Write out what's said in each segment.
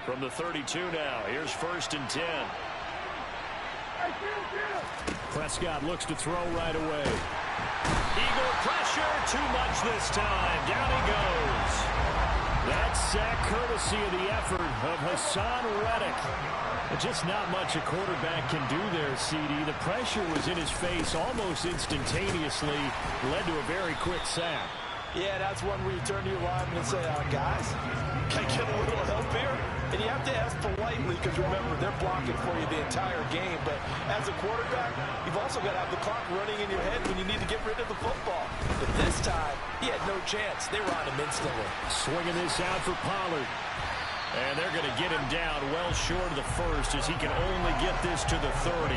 From the 32 now, here's 1st and 10. Prescott looks to throw right away. Eagle pressure, too much this time. Down he goes. That sack courtesy of the effort of Haason Reddick. Just not much a quarterback can do there, CD. The pressure was in his face almost instantaneously. Led to a very quick sack. Yeah, that's one where you turn to your lineman and say, guys, can I get a little help here? And you have to ask politely because, remember, they're blocking for you the entire game. But as a quarterback, you've also got to have the clock running in your head when you need to get rid of the football. But this time, he had no chance. They were on him instantly. Swinging this out for Pollard. And they're going to get him down well short of the first as he can only get this to the 30.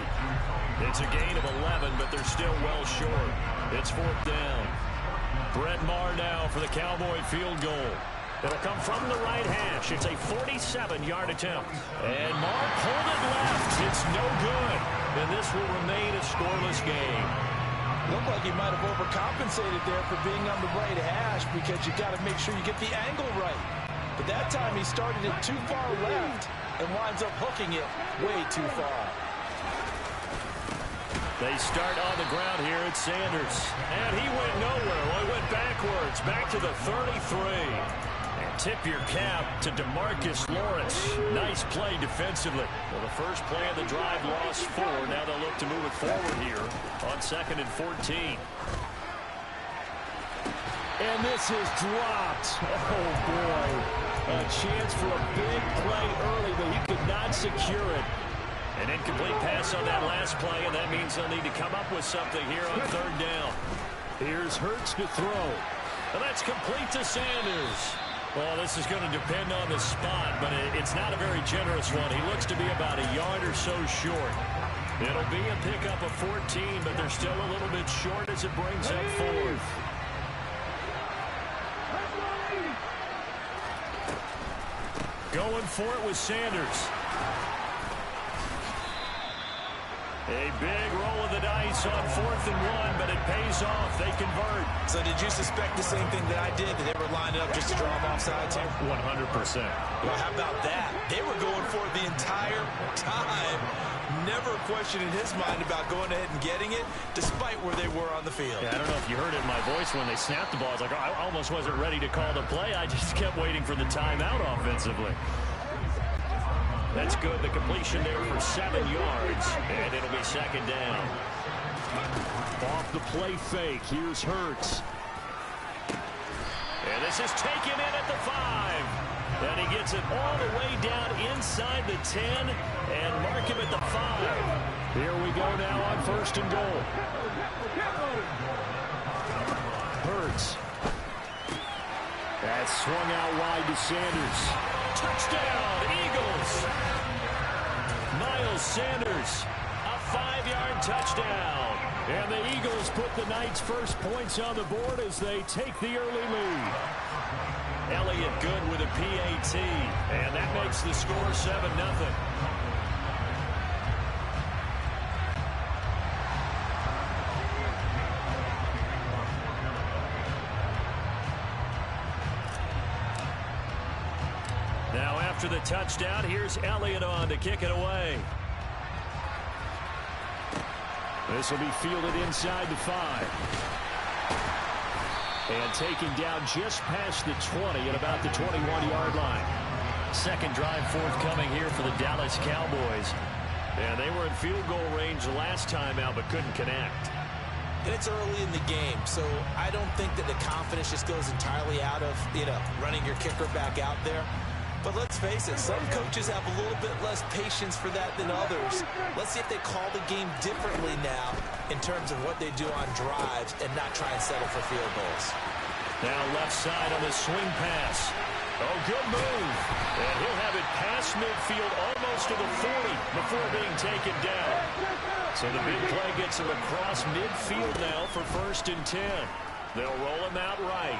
It's a gain of 11, but they're still well short. It's 4th down. Brett Maher now for the Cowboy field goal. It'll come from the right hash. It's a 47-yard attempt. And Maher pulled it left. It's no good. And this will remain a scoreless game. Looked like he might have overcompensated there for being on the right hash because you got to make sure you get the angle right. But that time he started it too far left and winds up hooking it way too far. They start on the ground here at Sanders. And he went nowhere. Well, he went backwards, back to the 33. And tip your cap to DeMarcus Lawrence. Nice play defensively. Well, the first play of the drive lost 4. Now they'll look to move it forward here on 2nd and 14. And this is dropped. Oh, boy. A chance for a big play early, but he could not secure it. An incomplete pass on that last play, and that means they'll need to come up with something here on 3rd down. Here's Hurts to throw. And that's complete to Sanders. Well, this is going to depend on the spot, but it's not a very generous one. He looks to be about a yard or so short. It'll be a pickup of 14, but they're still a little bit short as it brings up 4th. Going for it with Sanders. A big roll of the dice on 4th and 1, but it pays off. They convert. So did you suspect the same thing that I did, that they were lining up just to draw them offsides here? 100%. Well, how about that? They were going for it the entire time. Never a question in his mind about going ahead and getting it, despite where they were on the field. Yeah, I don't know if you heard it in my voice when they snapped the ball. I was like, I almost wasn't ready to call the play. I just kept waiting for the timeout offensively. That's good. The completion there for 7 yards, and it'll be 2nd down. Off the play fake. Here's Hurts. And this is taken in at the 5. And he gets it all the way down inside the 10 and mark him at the 5. Here we go now on 1st and goal. Hurts. That's swung out wide to Sanders. Touchdown, Eagles. Miles Sanders, a 5-yard touchdown. And the Eagles put the Knights' first points on the board as they take the early lead. Elliott good with a PAT, and that makes the score 7-0. Now after the touchdown, here's Elliott on to kick it away. This will be fielded inside the 5. And taken down just past the 20 at about the 21-yard line. Second drive forthcoming here for the Dallas Cowboys. And they were in field goal range the last time out but couldn't connect. And it's early in the game, so I don't think that the confidence just goes entirely out of, running your kicker back out there. But let's face it, some coaches have a little bit less patience for that than others. Let's see if they call the game differently now in terms of what they do on drives and not try and settle for field goals. Now left side on the swing pass. Oh, good move. And he'll have it past midfield almost to the 40 before being taken down. So the big play gets him across midfield now for 1st and 10. They'll roll him out right.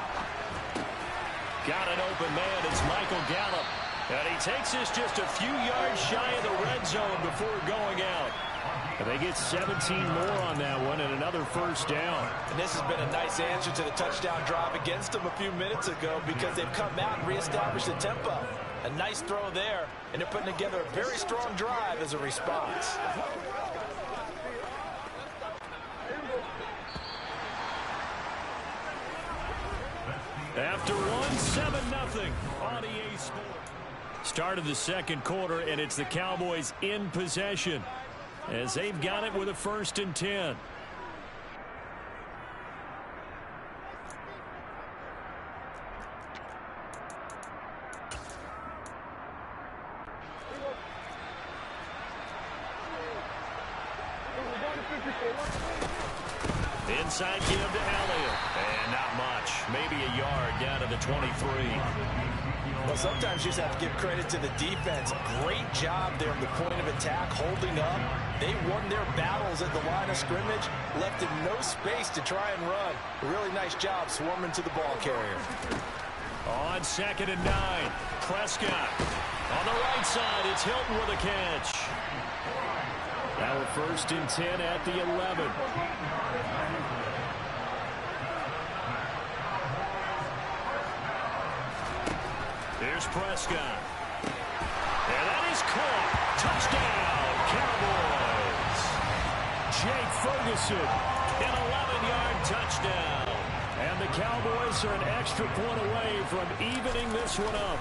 Got an open man. It's Michael Gallup. And he takes this just a few yards shy of the red zone before going out. And they get 17 more on that one and another 1st down. And this has been a nice answer to the touchdown drive against them a few minutes ago because they've come out and reestablished the tempo. A nice throw there, and they're putting together a very strong drive as a response. After one, 7-0 on EA Sports. Start of the second quarter, and it's the Cowboys in possession as they've got it with a 1st and 10. Inside give to Elliott. And not much. Maybe a yard down to the 23. Well, sometimes you just have to give credit to the defense. Great job there at the point of attack, holding up. They won their battles at the line of scrimmage, left in no space to try and run. Really nice job swarming to the ball carrier. On 2nd and 9, Prescott. On the right side, it's Hilton with a catch. Now a 1st and 10 at the 11. Here's Prescott. And that is caught. Touchdown, Cowboys. Jake Ferguson, an 11-yard touchdown. And the Cowboys are an extra point away from evening this one up.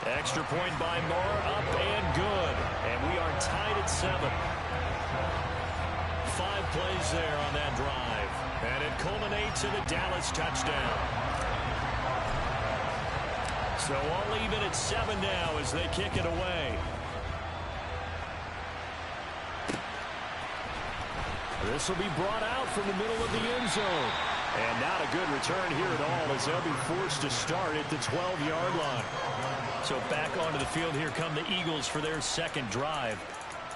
Extra point by Moore, up and good. And we are tied at 7. 5 plays there on that drive. And it culminates in a Dallas touchdown. So all even at 7 now as they kick it away. This will be brought out from the middle of the end zone. And not a good return here at all as they'll be forced to start at the 12-yard line. So back onto the field here come the Eagles for their 2nd drive.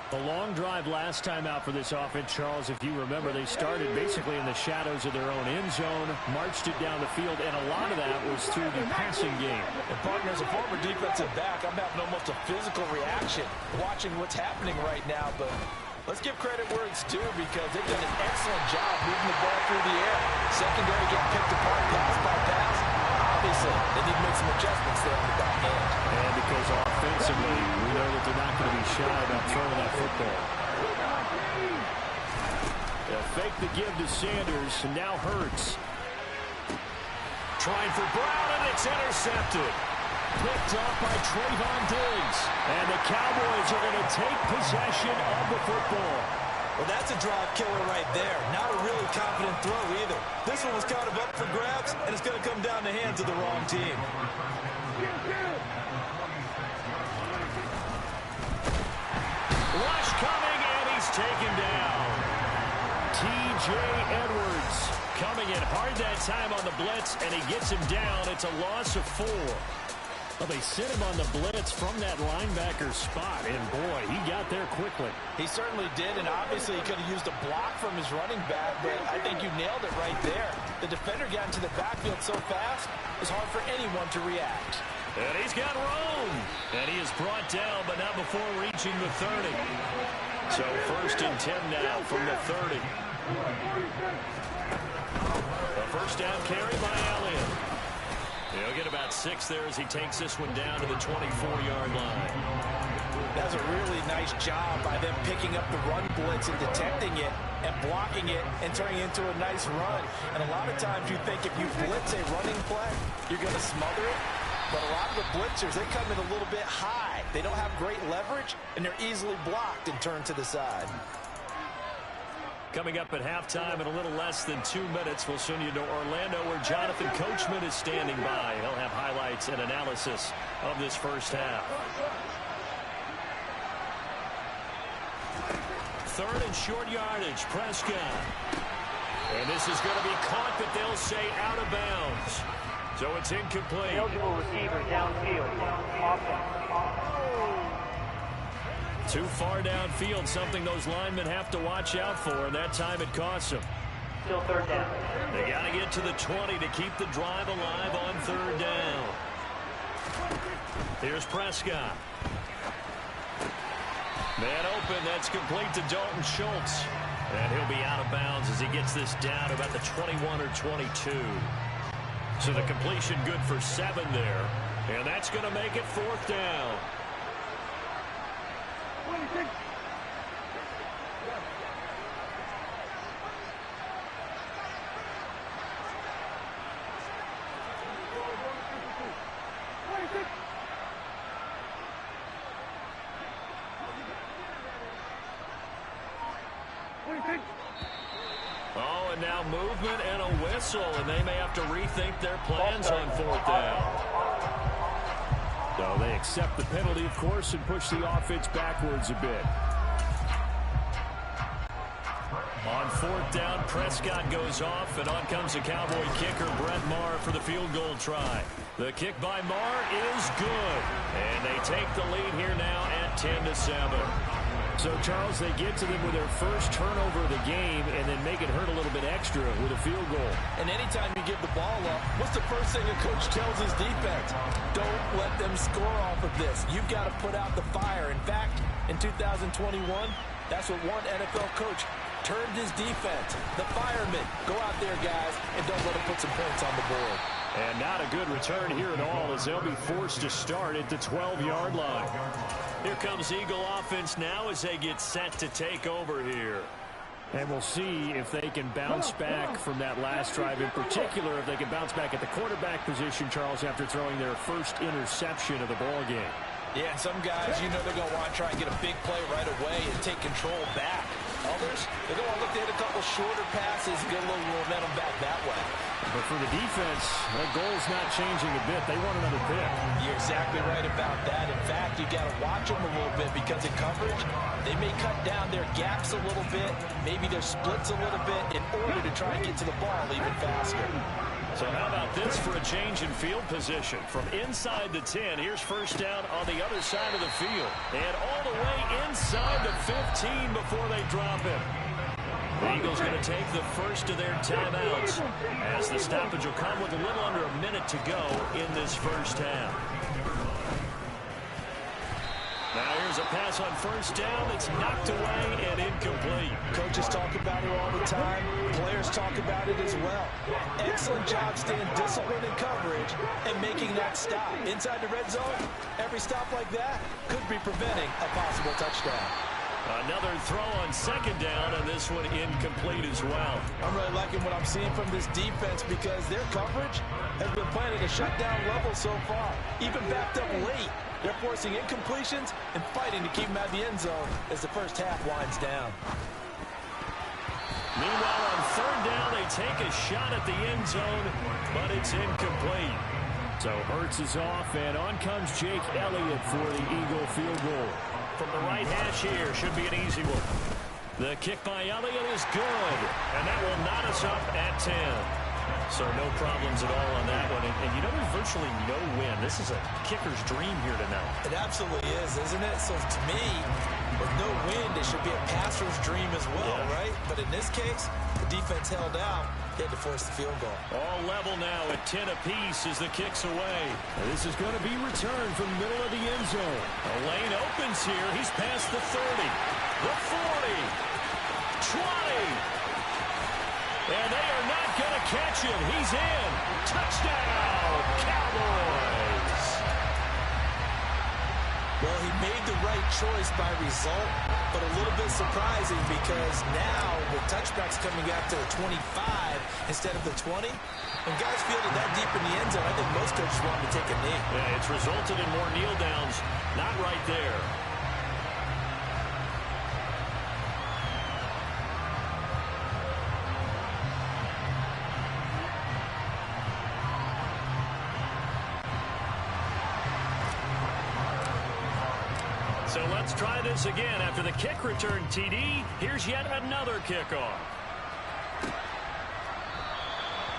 A long drive last time out for this offense, Charles. If you remember, they started basically in the shadows of their own end zone, marched it down the field, and a lot of that was through the passing game. And partner, as a former defensive back, I'm having almost a physical reaction watching what's happening right now. But let's give credit where it's due because they've done an excellent job moving the ball through the air. Secondary getting picked apart pass by pass. Obviously, they need to make some adjustments there on the back end. And because offensively, we know that they're not going to be shy about throwing that football. They'll fake the give to Sanders, and now Hurts. Trying for Brown, and it's intercepted. Picked off by Trayvon Diggs. And the Cowboys are going to take possession of the football. Well, that's a drive killer right there. Not a really confident throw either. This one was kind of up for grabs, and it's going to come down the hands of the wrong team. Rush coming, and he's taken down. T.J. Edwards coming in hard that time on the blitz, and he gets him down. It's a loss of 4. Well, they sent him on the blitz from that linebacker spot, and boy, he got there quickly. He certainly did, and obviously he could have used a block from his running back, but I think you nailed it right there. The defender got into the backfield so fast, it was hard for anyone to react. And he's got room, and he is brought down, but not before reaching the 30. So 1st and 10 now from the 30. The first down carry by Elliott. He'll get about 6 there as he takes this one down to the 24-yard line. That's a really nice job by them picking up the run blitz and detecting it and blocking it and turning it into a nice run. And a lot of times you think if you blitz a running play, you're going to smother it. But a lot of the blitzers, they come in a little bit high. They don't have great leverage, and they're easily blocked and turned to the side. Coming up at halftime in a little less than 2 minutes, we'll send you to Orlando where Jonathan Coachman is standing by. He'll have highlights and analysis of this first half. 3rd and short yardage, Prescott. And this is going to be caught, but they'll say out of bounds. So it's incomplete. Eligible receiver downfield. Too far downfield, something those linemen have to watch out for, and that time it costs them. Still 3rd down. They got to get to the 20 to keep the drive alive on 3rd down. Here's Prescott. Man open, that's complete to Dalton Schultz. And he'll be out of bounds as he gets this down about the 21 or 22. So the completion good for 7 there. And that's going to make it 4th down. Oh, and now movement and a whistle, and they may have to rethink their plans on 4th down. So they accept the penalty, of course, and push the offense backwards a bit. On 4th down, Prescott goes off, and on comes the Cowboy kicker, Brett Maher, for the field goal try. The kick by Maher is good, and they take the lead here now at 10-7. So, Charles, they get to them with their first turnover of the game and then make it hurt a little bit extra with a field goal. And anytime you give the ball up, what's the first thing a coach tells his defense? Don't let them score off of this. You've got to put out the fire. In fact, in 2021, that's what one NFL coach turned his defense. The firemen. Go out there, guys, and don't let them put some points on the board. And not a good return here at all as they'll be forced to start at the 12-yard line. Here comes Eagle offense now as they get set to take over here. And we'll see if they can bounce back from that last drive. In particular, if they can bounce back at the quarterback position, Charles, after throwing their first interception of the ball game. Yeah, some guys, you know they're going to want to try and get a big play right away and take control back. Others, they're going to want to look to hit a couple shorter passes and get a little momentum back that way. But for the defense, that goal's not changing a bit. They want another pick. You're exactly right about that. In fact, you got to watch them a little bit because in coverage, they may cut down their gaps a little bit, maybe their splits a little bit in order to try and get to the ball even faster. So how about this for a change in field position? From inside the 10, here's first down on the other side of the field. And all the way inside the 15 before they drop him. The Eagles going to take the first of their timeouts as the stoppage will come with a little under a minute to go in this first half. Now here's a pass on first down. It's knocked away and incomplete. Coaches talk about it all the time. Players talk about it as well. Excellent job staying disciplined in coverage and making that stop. Inside the red zone, every stop like that could be preventing a possible touchdown. Another throw on second down, and this one incomplete as well. I'm really liking what I'm seeing from this defense because their coverage has been playing at a shutdown level so far. Even backed up late, they're forcing incompletions and fighting to keep them out of the end zone as the first half winds down. Meanwhile, on third down, they take a shot at the end zone, but it's incomplete. So Hurts is off, and on comes Jake Elliott for the Eagle field goal. From the right hash here, should be an easy one. The kick by Elliott is good, and that will knot us up at 10. So no problems at all on that one. And you know, there's virtually no win. This is a kicker's dream here tonight. It absolutely is, isn't it? So to me, with no wind, it should be a passer's dream as well, right? But in this case, the defense held out. They had to force the field goal. All level now at 10 apiece as the kick's away. And this is going to be returned from the middle of the end zone. A lane opens here. He's past the 30, the 40, 20. And they are not going to catch him. He's in. Touchdown, Cowboys. Well, he made the right choice by result, but a little bit surprising because now with touchbacks coming out to the 25 instead of the 20, when guys fielded that deep in the end zone, I think most coaches want to take a knee. Yeah, it's resulted in more kneel downs. Not right there. So let's try this again. After the kick return TD, here's yet another kickoff.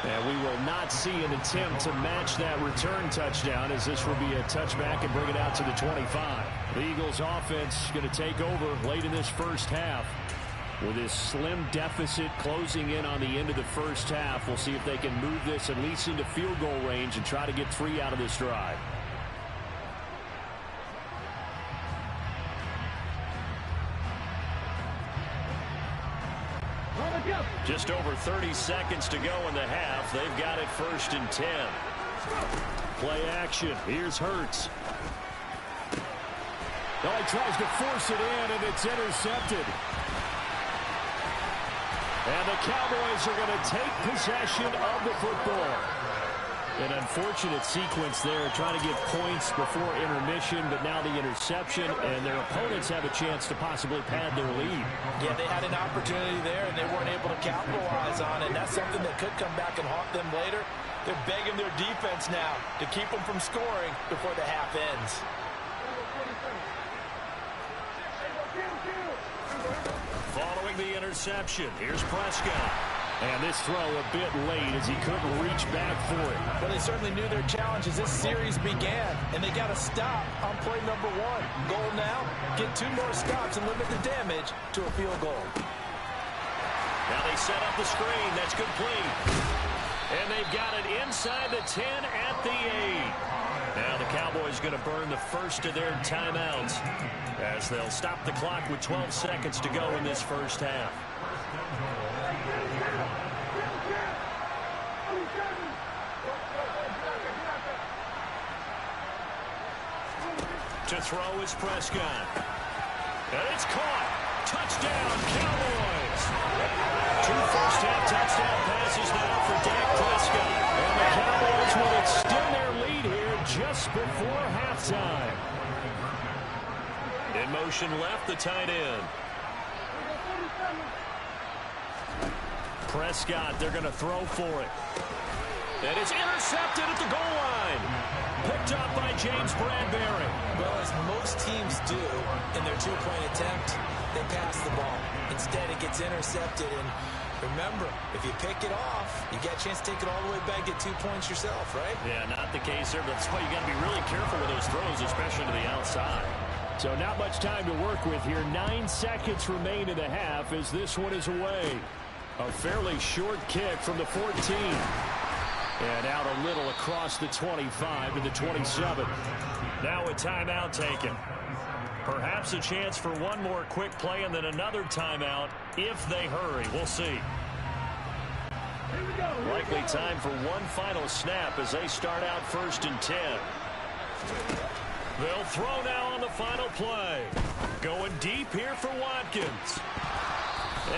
And we will not see an attempt to match that return touchdown as this will be a touchback and bring it out to the 25. The Eagles offense going to take over late in this first half. With this slim deficit closing in on the end of the first half, we'll see if they can move this at least into field goal range and try to get 3 out of this drive. Go! Just over 30 seconds to go in the half. They've got it 1st and 10. Play action. Here's Hurts. Oh, he tries to force it in, and it's intercepted. And the Cowboys are going to take possession of the football. An unfortunate sequence there, trying to get points before intermission, but now the interception, and their opponents have a chance to possibly pad their lead. Yeah, they had an opportunity there, and they weren't able to capitalize on it. That's something that could come back and haunt them later. They're begging their defense now to keep them from scoring before the half ends. Following the interception, here's Prescott. And this throw a bit late as he couldn't reach back for it. Well, they certainly knew their challenge as this series began, and they got to stop on play number 1. Goal now, get 2 more stops and limit the damage to a field goal. Now they set up the screen. That's complete. And they've got it inside the 10 at the 8. Now the Cowboys going to burn the first of their timeouts as they'll stop the clock with 12 seconds to go in this first half. To throw is Prescott. And it's caught. Touchdown, Cowboys. 2 first-half touchdown passes now for Dak Prescott. And the Cowboys will extend their lead here just before halftime. In motion left, the tight end. Prescott, they're going to throw for it. And it's intercepted at the goal line. Picked up by James Bradbury. Well, as most teams do in their 2-point attempt, they pass the ball. Instead, it gets intercepted. And remember, if you pick it off, you get a chance to take it all the way back, get 2 points yourself, right? Yeah, not the case there. But that's why you got to be really careful with those throws, especially to the outside. So not much time to work with here. 9 seconds remain in the half as this one is away. A fairly short kick from the 14. And out a little across the 25 to the 27. Now a timeout taken. Perhaps a chance for one more quick play and then another timeout if they hurry. We'll see. Likely time for one final snap as they start out 1st and 10. They'll throw now on the final play. Going deep here for Watkins.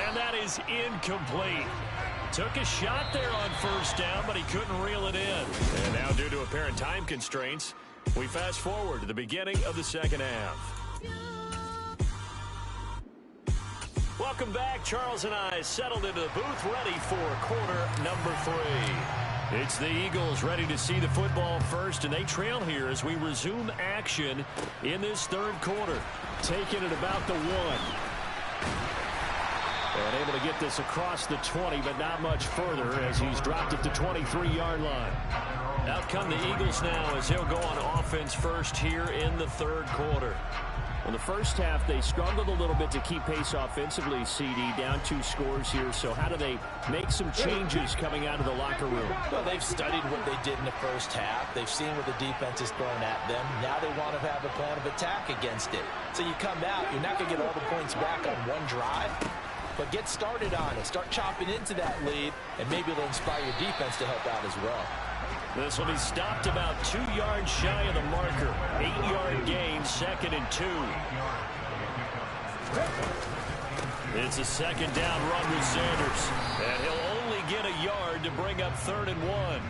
And that is incomplete. Took a shot there on 1st down, but he couldn't reel it in. And now, due to apparent time constraints, we fast forward to the beginning of the second half. Welcome back. Charles and I settled into the booth, ready for quarter number 3. It's the Eagles ready to see the football first, and they trail here as we resume action in this 3rd quarter. Taking it about the 1. And able to get this across the 20, but not much further as he's dropped it to 23-yard line. Out come the Eagles now as they'll go on offense first here in the 3rd quarter. In the first half, they struggled a little bit to keep pace offensively, CD, down 2 scores here. So how do they make some changes coming out of the locker room? Well, they've studied what they did in the first half. They've seen what the defense is throwing at them. Now they want to have a plan of attack against it. So you come out, you're not going to get all the points back on one drive, but get started on it. Start chopping into that lead, and maybe it'll inspire your defense to help out as well. This will be stopped about 2 yards shy of the marker. 8-yard gain, 2nd and 2. It's a 2nd down run with Sanders. And he'll only get a yard to bring up 3rd and 1.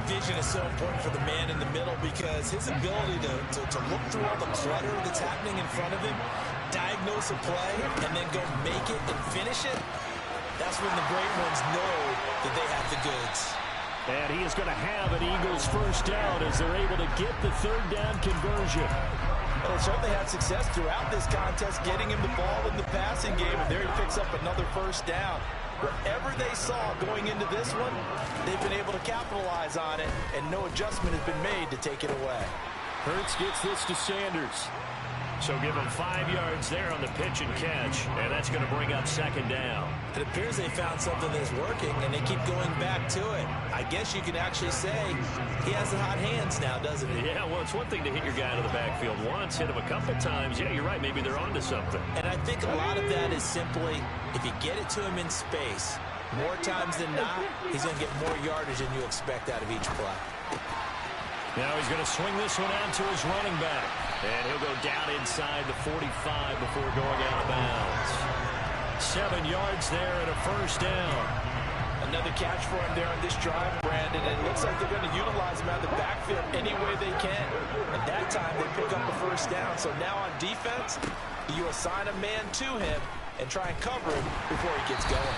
Vision is so important for the man in the middle because his ability to look through all the clutter that's happening in front of him, diagnose a play, and then go make it and finish it, that's when the great ones know that they have the goods. And he is going to have an Eagles 1st down as they're able to get the 3rd down conversion. Well, they certainly had success throughout this contest, getting him the ball in the passing game, and there he picks up another 1st down. Whatever they saw going into this one, they've been able to capitalize on it, and no adjustment has been made to take it away. Hurts gets this to Sanders. So give them 5 yards there on the pitch and catch, and that's going to bring up second down. It appears they found something that's working, and they keep going back to it. I guess you can actually say he has the hot hands now, doesn't he? Yeah, well, it's one thing to hit your guy to the backfield once, hit him a couple times. Yeah, you're right. Maybe they're onto something. And I think a lot of that is simply if you get it to him in space, more times than not, he's going to get more yardage than you expect out of each play. Now he's going to swing this one out to his running back. And he'll go down inside the 45 before going out of bounds. 7 yards there and a first down. Another catch for him there on this drive, Brandon. It looks like they're going to utilize him out of the backfield any way they can. At that time, they pick up the first down. So now on defense, you assign a man to him and try and cover him before he gets going.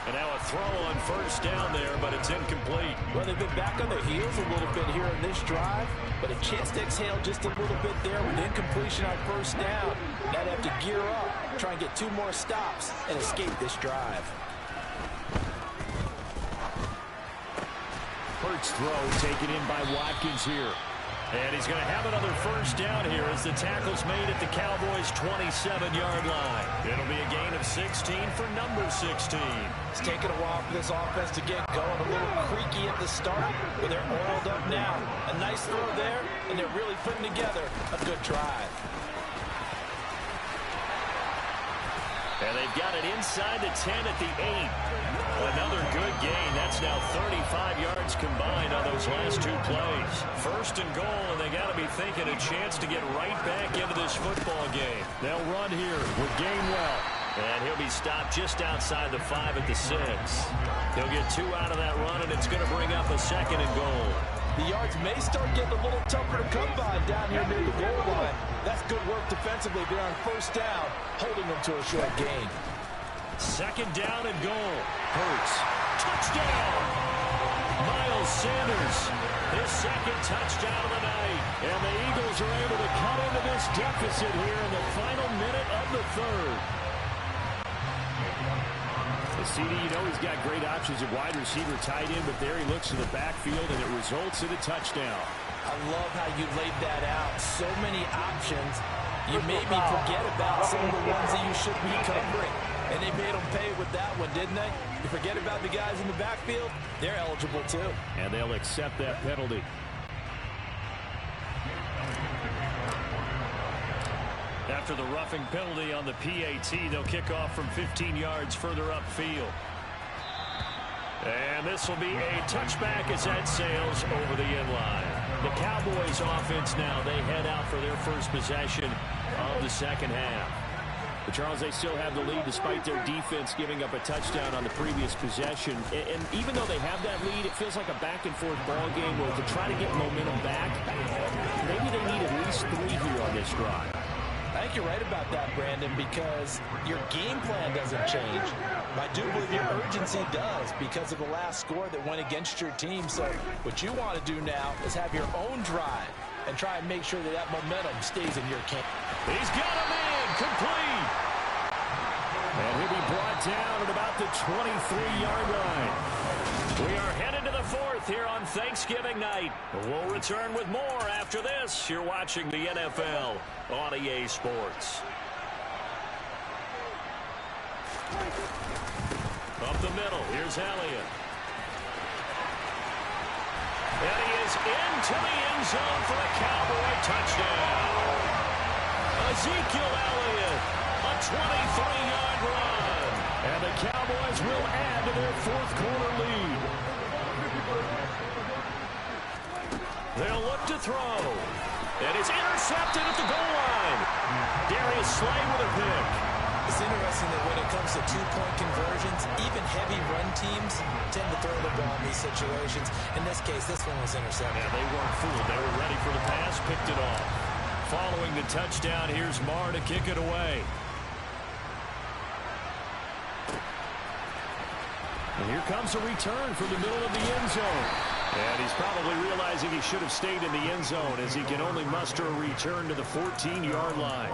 And now a throw on first down there, but it's incomplete. Well, they've been back on their heels a little bit here in this drive, but a chance to exhale just a little bit there with incompletion on first down. Now they have to gear up, try and get 2 more stops and escape this drive. Hurts throw taken in by Watkins here. And he's going to have another first down here as the tackle's made at the Cowboys' 27-yard line. It'll be a gain of 16 for number 16. It's taken a while for this offense to get going. A little creaky at the start, but they're oiled up now. A nice throw there, and they're really putting together a good drive. And they've got it inside the 10 at the 8. Another good gain. That's now 35 yards combined on those last 2 plays. First and goal, and they got to be thinking a chance to get right back into this football game. They'll run here with Gainwell. And he'll be stopped just outside the 5 at the 6. They'll get 2 out of that run, and it's going to bring up a second and goal. The yards may start getting a little tougher to come by down here near the goal line. That's good work defensively there on first down, holding them to a short gain. Second down and goal. Hurts. Touchdown! Miles Sanders, his second touchdown of the night. And the Eagles are able to cut into this deficit here in the final minute of the 3rd. The CD, you know he's got great options at wide receiver, tight end, but there he looks to the backfield, and it results in a touchdown. I love how you laid that out. So many options. You maybe forget about some of the ones that you should be covering. And they made them pay with that one, didn't they? You forget about the guys in the backfield, they're eligible too. And they'll accept that penalty. After the roughing penalty on the PAT, they'll kick off from 15 yards further upfield. And this will be a touchback as that sails over the end line. The Cowboys offense now, they head out for their first possession of the second half. But Charles, they still have the lead despite their defense giving up a touchdown on the previous possession. And even though they have that lead, it feels like a back-and-forth ball game where to try to get momentum back, maybe they need at least 3 here on this drive. I think you're right about that, Brandon, because your game plan doesn't change. I do believe your urgency does because of the last score that went against your team. So what you want to do now is have your own drive and try and make sure that that momentum stays in your camp. He's got a man complete. And he'll be brought down at about the 23-yard line. We are headed to the 4th here on Thanksgiving night. We'll return with more after this. You're watching the NFL on EA Sports. Up the middle, here's Elliott. And he is into the end zone for a Cowboy touchdown. Ezekiel Elliott, a 23-yard run. And the Cowboys will add to their 4th quarter lead. They'll look to throw. And it's intercepted at the goal line. Darius Slay with a pick. It's interesting that when it comes to 2-point conversions, even heavy run teams tend to throw the ball in these situations. In this case, this one was intercepted. Yeah, they weren't fooled. They were ready for the pass, picked it off. Following the touchdown, here's Marr to kick it away. And here comes a return from the middle of the end zone. And he's probably realizing he should have stayed in the end zone as he can only muster a return to the 14-yard line.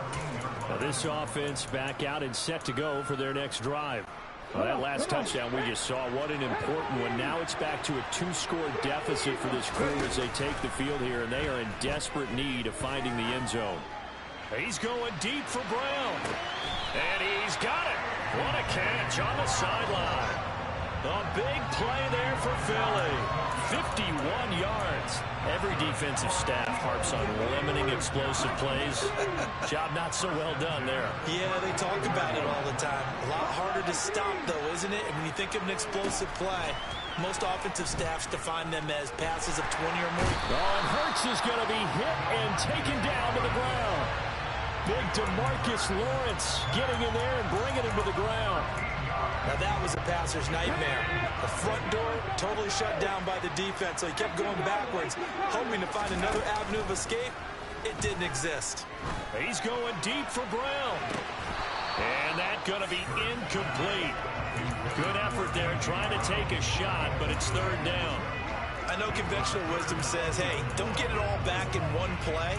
Now this offense back out and set to go for their next drive. Well, that last touchdown we just saw, what an important one. Now it's back to a 2-score deficit for this crew as they take the field here, and they are in desperate need of finding the end zone. He's going deep for Brown. And he's got it. What a catch on the sideline. A big play there for Philly. 51 yards. Every defensive staff harps on limiting explosive plays. Job not so well done there. Yeah, they talk about it all the time. A lot harder to stop, though, isn't it? And when you think of an explosive play, most offensive staffs define them as passes of 20 or more. Oh, and Hurts is going to be hit and taken down to the ground. Big DeMarcus Lawrence getting in there and bringing him to the ground. Now that was a passer's nightmare. The front door totally shut down by the defense, so he kept going backwards, hoping to find another avenue of escape. It didn't exist. He's going deep for Brown. And that's going to be incomplete. Good effort there trying to take a shot, but it's third down. I know conventional wisdom says, hey, don't get it all back in one play.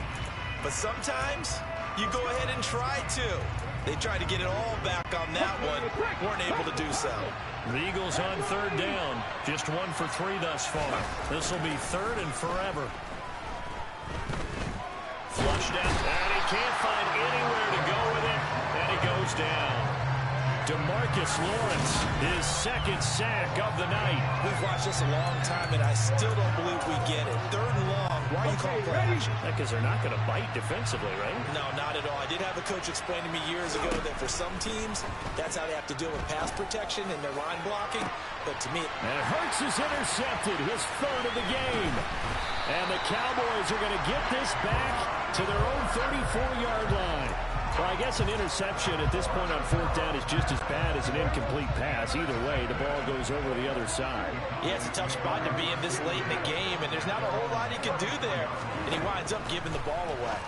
But sometimes you go ahead and try to. They tried to get it all back on that one. Weren't able to do so. The Eagles on third down. Just 1 for 3 thus far. This will be third and forever. Flushed out. And he can't find anywhere to go with it. And he goes down. DeMarcus Lawrence, his second sack of the night. We've watched this a long time, and I still don't believe we get it. Third and long. Why are you calling play action? Because they're not going to bite defensively, right? No, not at all. I did have a coach explain to me years ago that for some teams, that's how they have to deal with pass protection and their line blocking. But to me... And Hurts is intercepted, his third of the game. And the Cowboys are going to get this back to their own 34-yard line. Well, I guess an interception at this point on fourth down is just as bad as an incomplete pass. Either way, the ball goes over the other side. Yeah, it's a tough spot to be in this late in the game, and there's not a whole lot he can do there. And he winds up giving the ball away.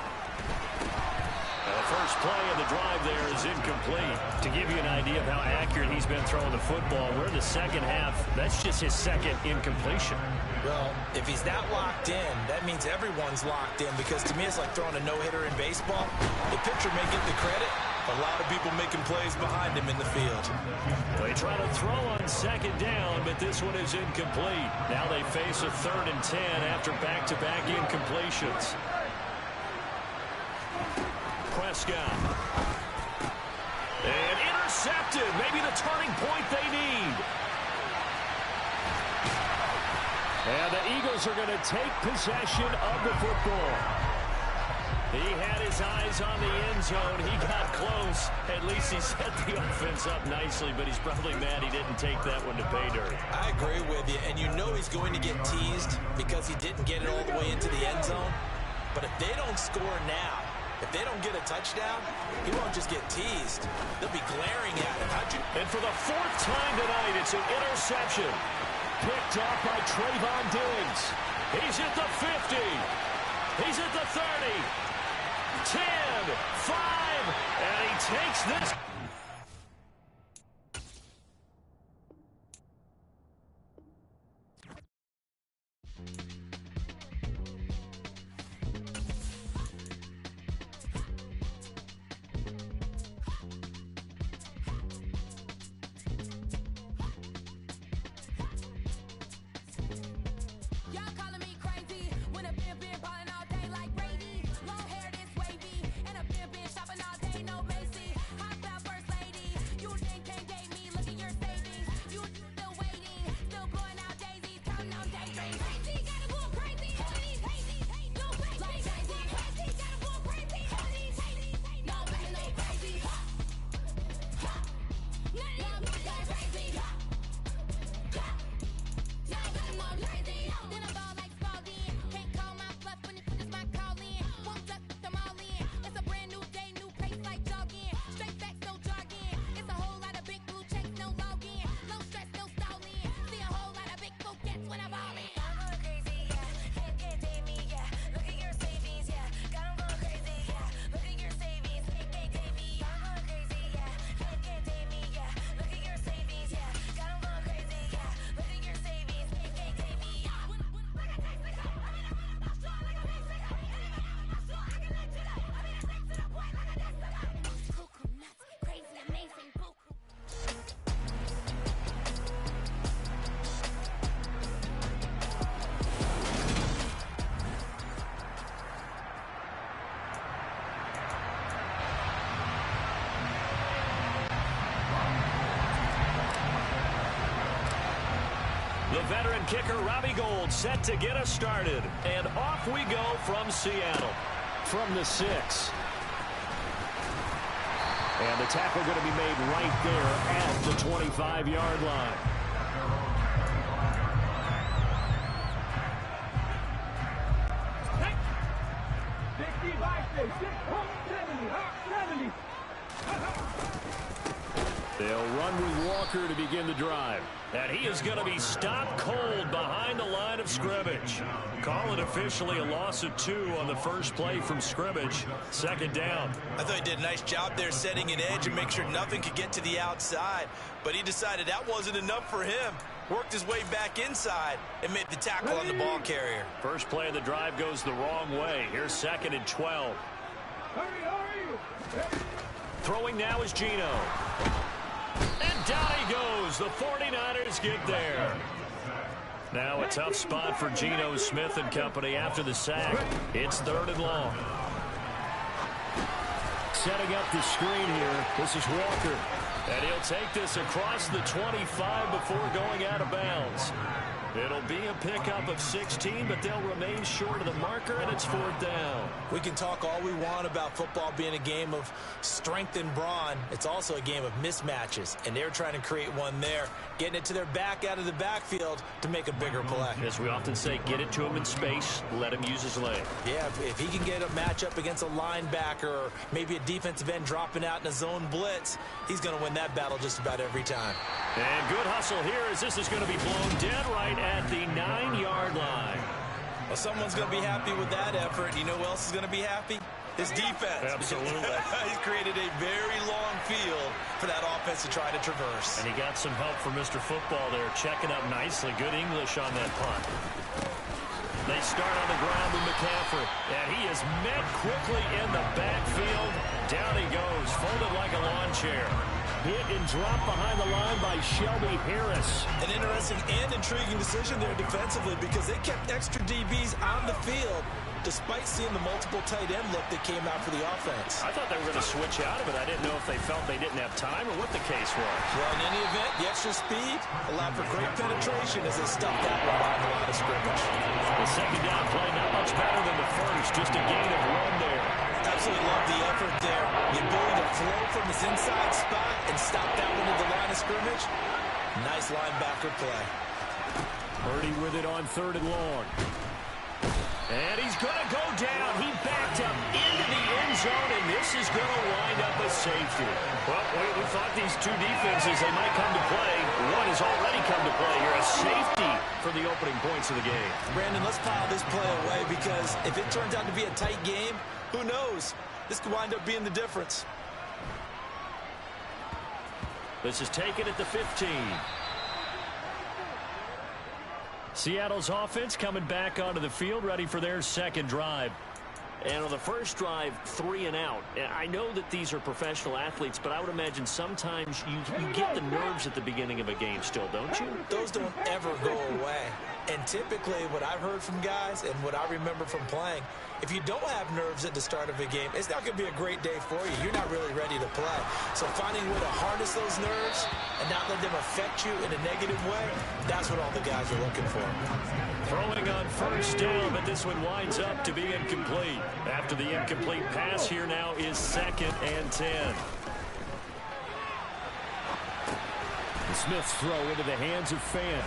The first play of the drive there is incomplete. To give you an idea of how accurate he's been throwing the football, we're in the second half. That's just his second incompletion. Well, if he's that locked in, that means everyone's locked in, because to me it's like throwing a no-hitter in baseball. The pitcher may get the credit, a lot of people making plays behind him in the field. They try to throw on second down, but this one is incomplete. Now they face a 3rd and 10 after back-to-back incompletions. Prescott. And intercepted. Maybe the turning point they need. And the Eagles are going to take possession of the football. He had his eyes on the end zone. He got close. At least he set the offense up nicely, but he's probably mad he didn't take that one to pay dirt. I agree with you, and you know he's going to get teased because he didn't get it all the way into the end zone. But if they don't score now, if they don't get a touchdown, he won't just get teased. They'll be glaring at him. And for the 4th time tonight, it's an interception. Picked off by Trayvon Diggs. He's at the 50. He's at the 30. 10, 5, and he takes this. Shopping all day, no Macy. Hop out veteran kicker Robbie Gould set to get us started. And off we go from Seattle. From the 6. And the tackle going to be made right there at the 25-yard line. They'll run with Walker to begin the drive. And he is going to be stopped cold behind the line of scrimmage. Call it officially a loss of 2 on the first play from scrimmage. Second down. I thought he did a nice job there setting an edge and make sure nothing could get to the outside. But he decided that wasn't enough for him. Worked his way back inside and made the tackle on the ball carrier. First play of the drive goes the wrong way. Here's 2nd and 12. Throwing now is Geno. And down he goes. The 49ers get there. Now a tough spot for Geno Smith and company after the sack. It's 3rd and long. Setting up the screen here. This is Walker. And he'll take this across the 25 before going out of bounds. It'll be a pickup of 16, but they'll remain short of the marker, and it's 4th down. We can talk all we want about football being a game of strength and brawn. It's also a game of mismatches, and they're trying to create one there, getting it to their back out of the backfield to make a bigger play. As we often say, get it to him in space, let him use his leg. Yeah, if he can get a matchup against a linebacker or maybe a defensive end dropping out in a zone blitz, he's going to win that battle just about every time. And good hustle here as this is going to be blown dead right at the 9-yard line. Well, someone's going to be happy with that effort. You know who else is going to be happy? His defense. Absolutely. He's created a very long field for that offense to try to traverse. And he got some help from Mr. Football there, checking up nicely. Good English on that punt. They start on the ground with McCaffrey. And he is met quickly in the backfield. Down he goes, folded like a lawn chair. Hit and drop behind the line by Shelby Harris. An interesting and intriguing decision there defensively because they kept extra DBs on the field despite seeing the multiple tight end look that came out for the offense. I thought they were going to switch out of it. I didn't know if they felt they didn't have time or what the case was. Well, in any event, the extra speed allowed for great penetration as they stuffed that one behind the line of scrimmage. The second down play not much better than the first, just a gain of 1 there. Absolutely love the effort there. The ability to flow from his inside spot and stop that one at the line of scrimmage. Nice linebacker play. Purdy with it on 3rd and long. And he's going to go down. He backed up into the end zone, and this is going to wind up a safety. Well, we thought these two defenses, they might come to play. One has already come to play here, a safety for the opening points of the game. Brandon, let's file this play away because if it turns out to be a tight game, who knows? This could wind up being the difference. This is taken at the 15. Seattle's offense coming back onto the field, ready for their second drive. And on the first drive, 3 and out. I know that these are professional athletes, but I would imagine sometimes you get the nerves at the beginning of a game still, don't you? Those don't ever go away. And typically what I've heard from guys and what I remember from playing, if you don't have nerves at the start of a game, it's not going to be a great day for you. You're not really ready to play. So finding a way to harness those nerves and not let them affect you in a negative way, that's what all the guys are looking for. Throwing on first down, but this one winds up to be incomplete. After the incomplete pass, here now is 2nd and 10. The Smith's throw into the hands of Fant.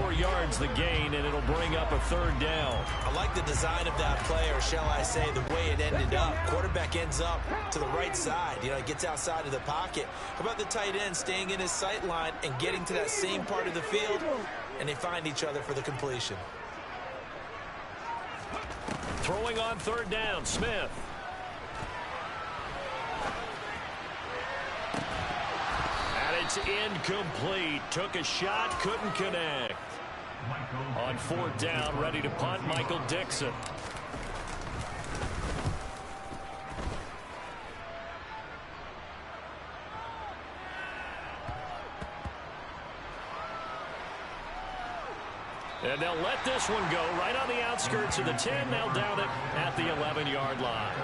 4 yards the gain, and it'll bring up a 3rd down. I like the design of that play, or shall I say the way it ended up. Quarterback ends up to the right side. You know, he gets outside of the pocket. How about the tight end staying in his sight line and getting to that same part of the field, and they find each other for the completion. Throwing on 3rd down, Smith. And it's incomplete. Took a shot, couldn't connect. On 4th down, ready to punt, Michael Dixon. And they'll let this one go right on the outskirts of the 10. They'll down it at the 11-yard line.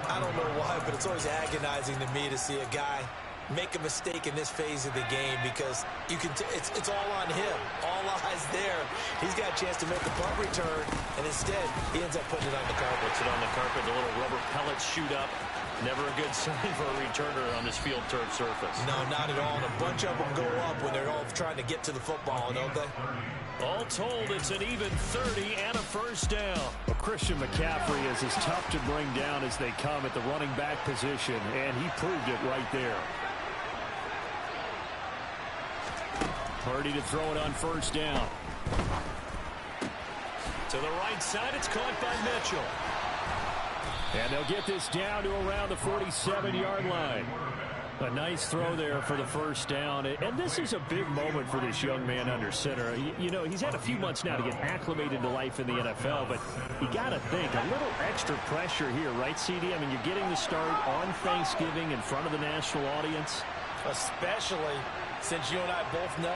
I don't know why, but it's always agonizing to me to see a guy make a mistake in this phase of the game because you can. It's all on him. All eyes there. He's got a chance to make a punt return, and instead he ends up putting it on the carpet. Puts it on the carpet. The little rubber pellets shoot up. Never a good sign for a returner on this field turf surface. No, not at all. And a bunch of them go up when they're all trying to get to the football, don't they? All told, it's an even 30 and a first down. Well, Christian McCaffrey is as tough to bring down as they come at the running back position, and he proved it right there. Purdy to throw it on first down. To the right side, it's caught by Mitchell. And they'll get this down to around the 47-yard line. A nice throw there for the first down. And this is a big moment for this young man under center. You know, he's had a few months now to get acclimated to life in the NFL, but you got to think, a little extra pressure here, right, CD? I mean, you're getting the start on Thanksgiving in front of the national audience. Especially since you and I both know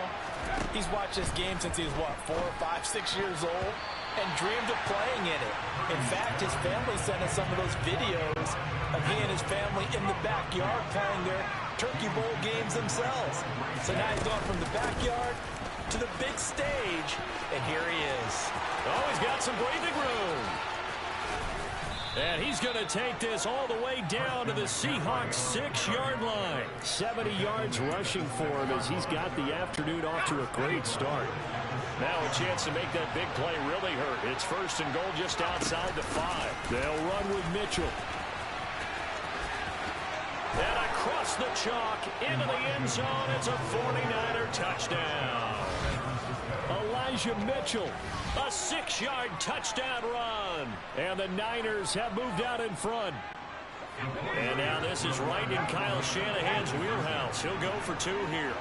he's watched this game since he was, what, 4, 5, 6 years old? And dreamed of playing in it. In fact, his family sent us some of those videos of he and his family in the backyard playing their Turkey Bowl games themselves. So now he's gone from the backyard to the big stage, and here he is. Oh, he's got some breathing room. And he's going to take this all the way down to the Seahawks 6-yard line. 70 yards rushing for him as he's got the afternoon off to a great start. Now a chance to make that big play really hurt. It's first and goal just outside the 5. They'll run with Mitchell. And across the chalk into the end zone. It's a 49er touchdown. Elijah Mitchell, a 6-yard touchdown run. And the Niners have moved out in front. And now this is right in Kyle Shanahan's wheelhouse. He'll go for 2 here.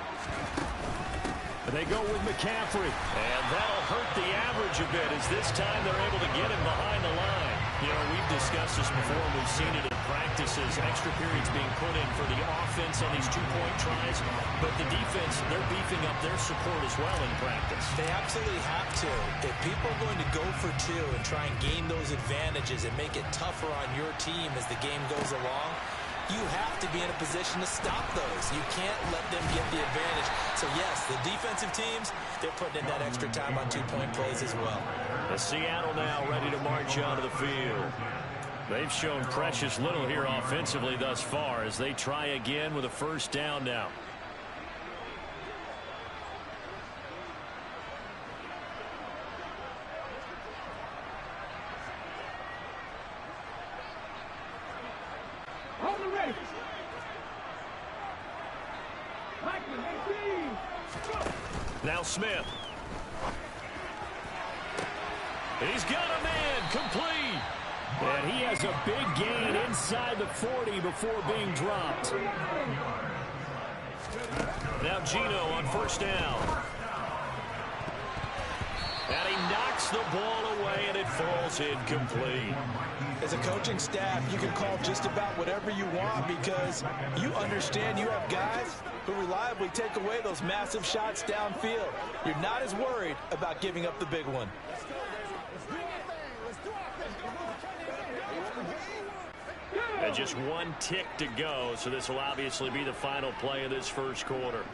They go with McCaffrey. And that'll hurt the average a bit as this time they're able to get him behind the line. You know, we've discussed this before, and we've seen it in practices. Extra periods being put in for the offense on these 2-point tries. But the defense, they're beefing up their support as well in practice. They absolutely have to. If people are going to go for 2 and try and gain those advantages and make it tougher on your team as the game goes along, you have to be in a position to stop those. You can't let them get the advantage. So, yes, the defensive teams, they're putting in that extra time on 2-point plays as well. The Seattle now ready to march onto the field. They've shown precious little here offensively thus far as they try again with a first down now. Now Smith. He's got a man complete. And he has a big gain inside the 40 before being dropped. Now Geno on first down. And he knocks the ball away, and it falls incomplete. As a coaching staff, you can call just about whatever you want because you understand you have guys who reliably take away those massive shots downfield. You're not as worried about giving up the big one. And just 1 tick to go, so this will obviously be the final play of this first quarter.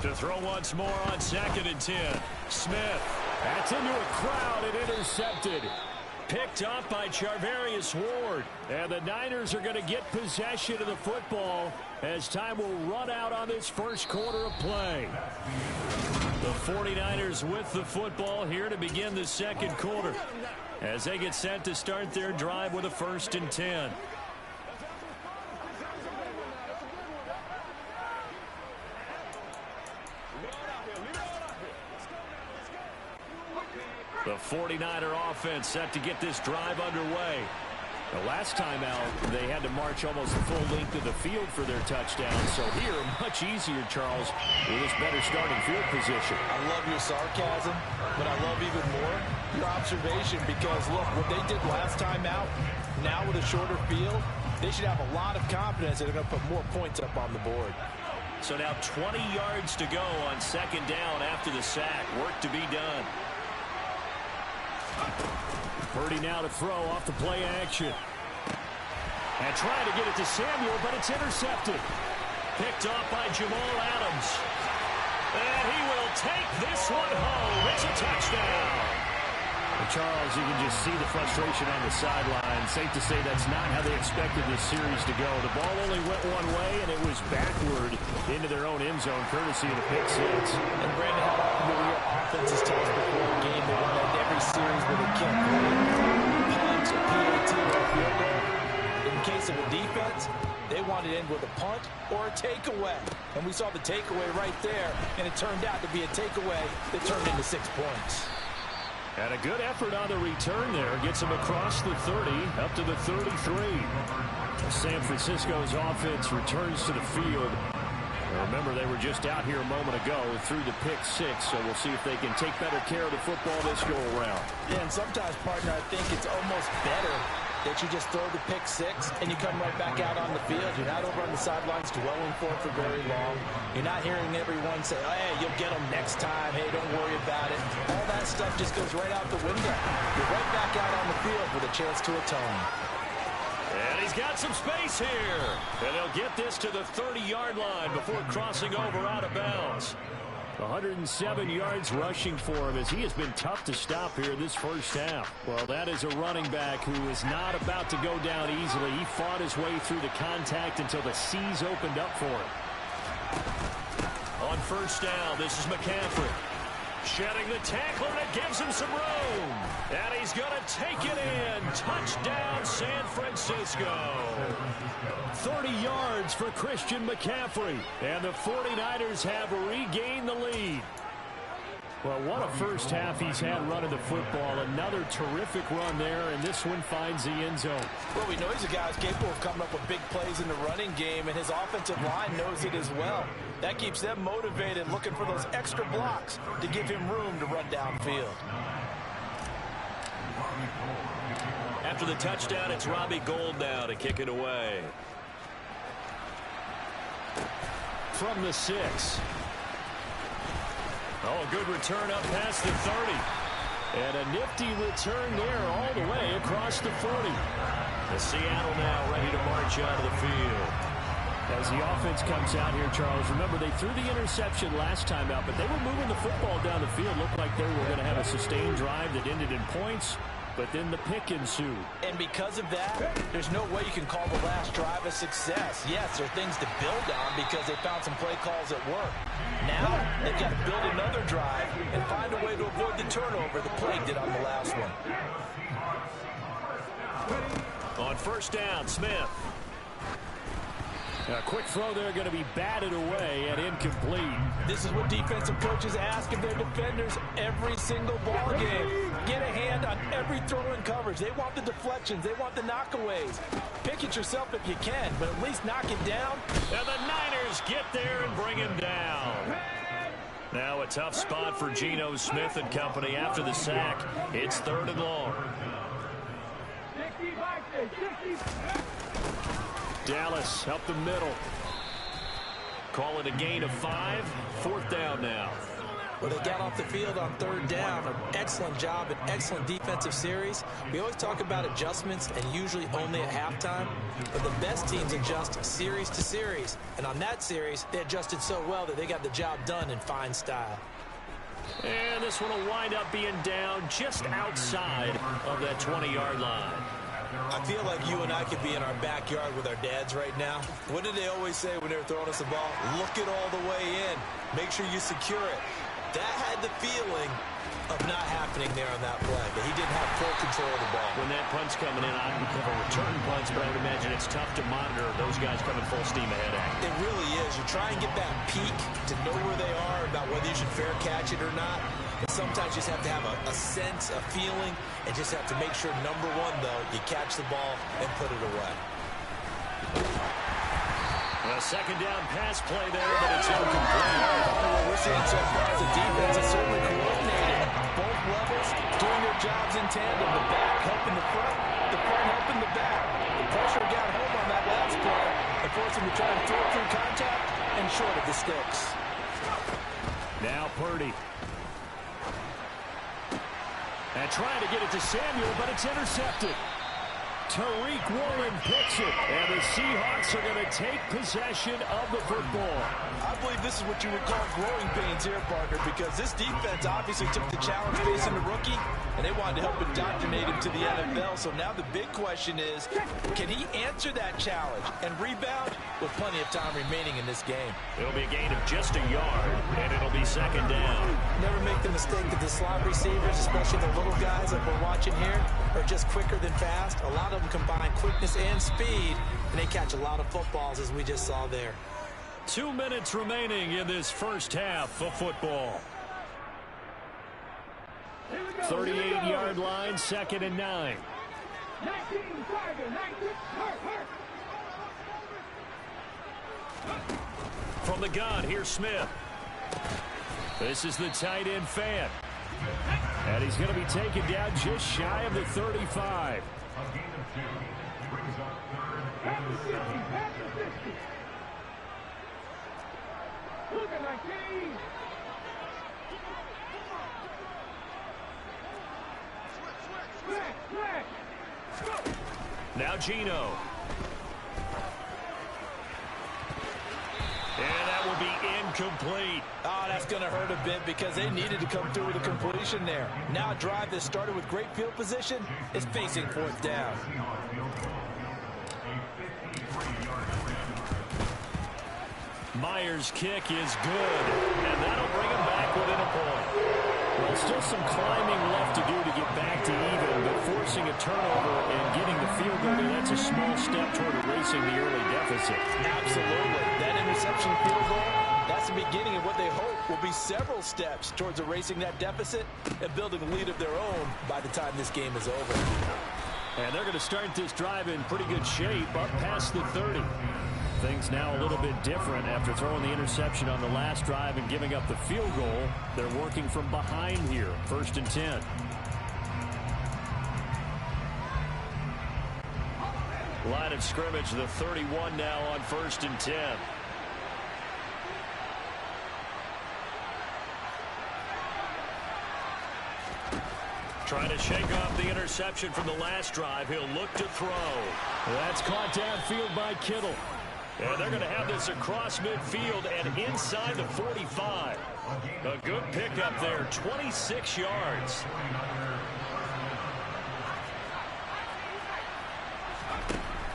To throw once more on 2nd and 10. Smith. That's into a crowd and intercepted. Picked up by Charvarius Ward. And the Niners are going to get possession of the football as time will run out on this first quarter of play. The 49ers with the football here to begin the second quarter as they get set to start their drive with a 1st and 10. The 49er offense set to get this drive underway. The last time out, they had to march almost the full length of the field for their touchdown. So here, much easier, Charles, with this better starting field position. I love your sarcasm, but I love even more your observation because, look, what they did last time out, now with a shorter field, they should have a lot of confidence that they're going to put more points up on the board. So now 20 yards to go on 2nd down after the sack. Work to be done. Purdy now to throw off the play action. And trying to get it to Samuel, but it's intercepted. Picked off by Jamal Adams. And he will take this one home. It's a touchdown. And Charles, you can just see the frustration on the sideline. Safe to say that's not how they expected this series to go. The ball only went one way, and it was backward into their own end zone, courtesy of the pick six. And Brandon, how often do your offenses tell us before a game they want to end every series with a kick, punt, or PAT, or a field goal? In case of a defense, they wanted to end with a punt or a takeaway. And we saw the takeaway right there, and it turned out to be a takeaway that turned into 6 points. And a good effort on the return there. Gets him across the 30, up to the 33. San Francisco's offense returns to the field. Now remember, they were just out here a moment ago through the pick six, so we'll see if they can take better care of the football this go-around. Yeah, and sometimes, partner, I think it's almost better that you just throw the pick six and you come right back out on the field. You're not over on the sidelines dwelling for it for very long. You're not hearing everyone say, oh, hey, you'll get them next time. Hey, don't worry about it. All that stuff just goes right out the window. You're right back out on the field with a chance to atone. And he's got some space here. And they'll get this to the 30-yard line before crossing over out of bounds. 107 yards rushing for him as he has been tough to stop here this first half. Well, that is a running back who is not about to go down easily. He fought his way through the contact until the seas opened up for him. On first down, this is McCaffrey. Shedding the tackler, and it gives him some room. And he's going to take it in. Touchdown, San Francisco. 30 yards for Christian McCaffrey. And the 49ers have regained the lead. Well, what a first half he's had running the football. Another terrific run there, and this one finds the end zone. Well, we know he's a guy who's capable of coming up with big plays in the running game, and his offensive line knows it as well. That keeps them motivated, looking for those extra blocks to give him room to run downfield. After the touchdown, it's Robbie Gould now to kick it away. From the 6. Oh, a good return up past the 30. And a nifty return there all the way across the 40. The Seattle now ready to march out of the field. As the offense comes out here, Charles, remember they threw the interception last time out, but they were moving the football down the field. Looked like they were going to have a sustained drive that ended in points, but then the pick ensued. And because of that, there's no way you can call the last drive a success. Yes, there are things to build on because they found some play calls that work. Now, they've got to build another drive and find a way to avoid the turnover the play did on the last one. On first down, Smith. A quick throw there going to be batted away and incomplete. This is what defensive coaches ask of their defenders every single ball game. Get a hand on every throw in coverage. They want the deflections. They want the knockaways. Pick it yourself if you can, but at least knock it down. And the Niners get there and bring him down. Now a tough spot for Geno Smith and company after the sack. It's 3rd and long. Dallas up the middle. Call it a gain of 5. 4th down now. Well, they got off the field on 3rd down. An excellent job, an excellent defensive series. We always talk about adjustments and usually only at halftime. But the best teams adjust series to series. And on that series, they adjusted so well that they got the job done in fine style. And this one will wind up being down just outside of that 20-yard line. I feel like you and I could be in our backyard with our dads right now. What did they always say when they were throwing us the ball? Look it all the way in. Make sure you secure it. That had the feeling of not happening there on that play, but he didn't have full control of the ball. When that punt's coming in, I would cover return punts, but I would imagine it's tough to monitor those guys coming full steam ahead at. It really is. You try and get that peek to know where they are, about whether you should fair catch it or not. But sometimes you just have to have a sense, a feeling, and just have to make sure, number one, though, you catch the ball and put it away. A second down pass play there, but it's incomplete. What we're seeing so far is the defense is certainly coordinated. Both levels doing their jobs in tandem. The back helping the front helping the back. The pressure got home on that last play and forced him to try and throw through contact and short of the sticks. Now Purdy. And trying to get it to Samuel, but it's intercepted. Tariq Woolen picks it, and the Seahawks are going to take possession of the football. I believe this is what you would call growing pains here, partner, because this defense obviously took the challenge facing the rookie, and they wanted to help indoctrinate him to the NFL. So now the big question is, can he answer that challenge and rebound with plenty of time remaining in this game? It'll be a gain of just a yard, and it'll be second down. Never make the mistake that the slot receivers, especially the little guys that we're watching here, are just quicker than fast. A lot of them combine quickness and speed, and they catch a lot of footballs, as we just saw there. 2 minutes remaining in this first half of football. 38-yard line, 2nd and 9. From the gun, here's Smith. This is the tight end fan. And he's going to be taken down just shy of the 35. Now Geno. And that will be incomplete. Oh, that's going to hurt a bit because they needed to come through with a completion there. Now a drive that started with great field position is facing 4th down. Myers' kick is good, and that'll bring him back within a point. Well, still some climbing left to do to get back to even, but forcing a turnover and getting the field goal, that's a small step toward erasing the early deficit. Absolutely. That interception field goal, that's the beginning of what they hope will be several steps towards erasing that deficit and building a lead of their own by the time this game is over. And they're going to start this drive in pretty good shape, up past the 30. Things now a little bit different after throwing the interception on the last drive and giving up the field goal. They're working from behind here, 1st and 10. Line of scrimmage, the 31 now on 1st and 10. Trying to shake off the interception from the last drive. He'll look to throw. That's caught downfield by Kittle. And they're going to have this across midfield and inside the 45. A good pickup there, 26 yards.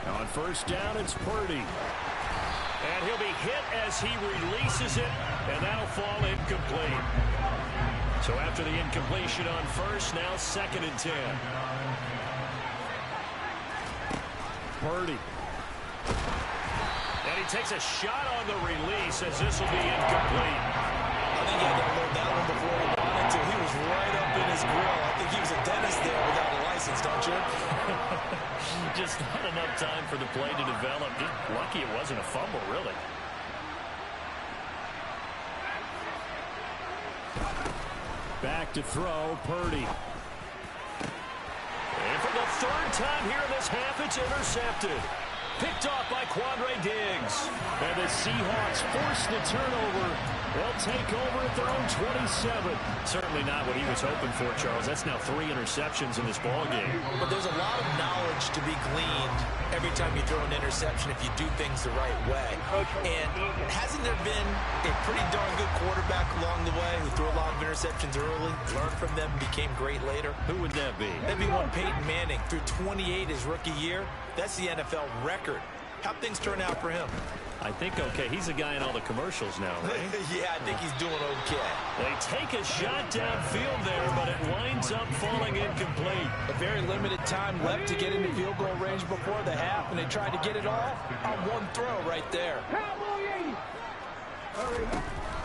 On 1st down, it's Purdy. And he'll be hit as he releases it, and that'll fall incomplete. So after the incompletion on 1st, now 2nd and 10. Purdy. And he takes a shot on the release as this will be incomplete. I think he had to load that one before he wanted to. He was right up in his grill. I think he was a dentist there without a license, don't you? Just not enough time for the play to develop. Just lucky it wasn't a fumble, really. Back to throw, Purdy. And for the 3rd time here in this half, it's intercepted. Picked off by Quandre Diggs. And the Seahawks force the turnover. They'll take over at their own 27. Certainly not what he was hoping for, Charles. That's now 3 interceptions in this ballgame. But there's a lot of knowledge to be gleaned every time you throw an interception if you do things the right way. And hasn't there been a pretty darn good quarterback along the way who threw a lot of interceptions early, learned from them, became great later? Who would that be? That'd be one Peyton Manning. Threw 28 his rookie year. That's the NFL record. How'd things turn out for him? I think okay. He's a guy in all the commercials now, right? Yeah, I think he's doing okay. They take a shot downfield there, but it winds up falling incomplete. A very limited time left to get into field goal range before the half, and they tried to get it all on one throw right there.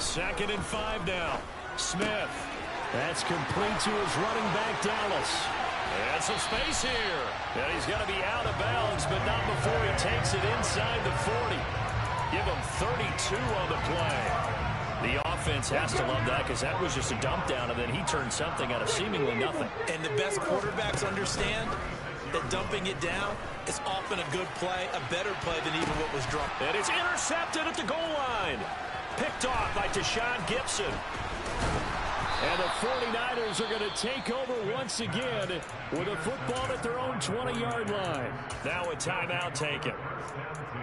2nd and 5 now. Smith. That's complete to his running back, Dallas. And some space here. And he's got to be out of bounds, but not before he takes it inside the 40. Give him 32 on the play. The offense has to love that because that was just a dump down, and then he turned something out of seemingly nothing. And the best quarterbacks understand that dumping it down is often a good play, a better play than even what was dropped. And it's intercepted at the goal line. Picked off by Tashaun Gibson. And the 49ers are going to take over once again with a football at their own 20-yard line. Now a timeout taken.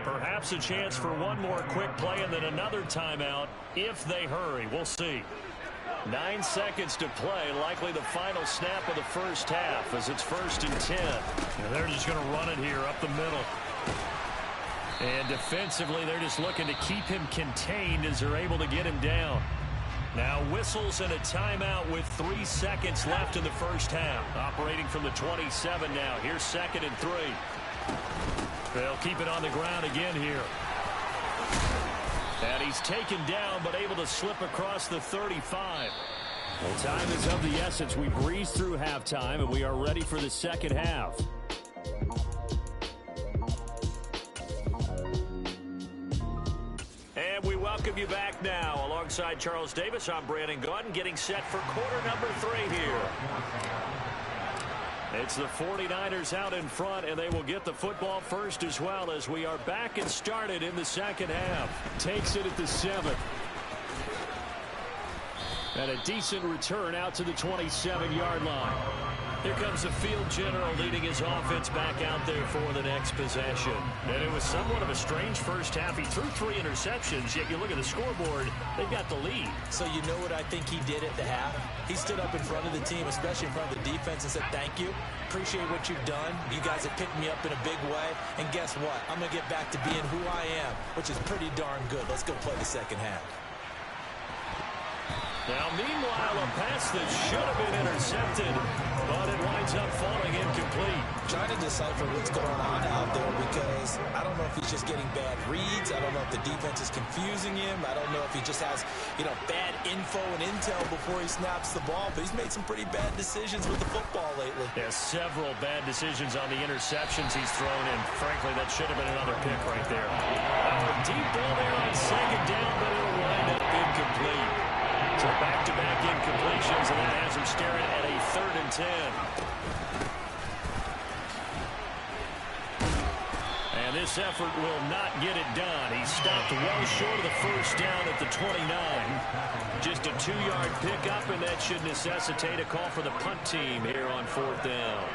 Perhaps a chance for one more quick play and then another timeout if they hurry. We'll see. 9 seconds to play, likely the final snap of the first half as it's 1st and 10. And they're just going to run it here up the middle. And defensively, they're just looking to keep him contained as they're able to get him down. Now whistles and a timeout with 3 seconds left in the first half. Operating from the 27 now. Here's 2nd and 3. They'll keep it on the ground again here. And he's taken down but able to slip across the 35. Well, time is of the essence. We breeze through halftime and we are ready for the second half. And we welcome you back now. Alongside Charles Davis, I'm Brandon Gaudin, getting set for quarter number 3 here. It's the 49ers out in front, and they will get the football first as well as we are back and started in the second half. Takes it at the 7th. And a decent return out to the 27-yard line. Here comes the field general leading his offense back out there for the next possession. And it was somewhat of a strange first half. He threw 3 interceptions, yet you look at the scoreboard, they've got the lead. So you know what I think he did at the half? He stood up in front of the team, especially in front of the defense, and said, thank you. Appreciate what you've done. You guys have picked me up in a big way. And guess what? I'm going to get back to being who I am, which is pretty darn good. Let's go play the second half. Now, meanwhile, a pass that should have been intercepted, but it winds up falling incomplete. Trying to decipher what's going on out there because I don't know if he's just getting bad reads. I don't know if the defense is confusing him. I don't know if he just has, bad info and intel before he snaps the ball. But he's made some pretty bad decisions with the football lately. Yeah, several bad decisions on the interceptions he's thrown, and frankly, that should have been another pick right there. Deep ball there on 2nd down, but it'll wind up incomplete. So back-to-back incompletions, and that has him staring at a 3rd and 10. And this effort will not get it done. He stopped well short of the first down at the 29. Just a 2-yard pickup, and that should necessitate a call for the punt team here on 4th down.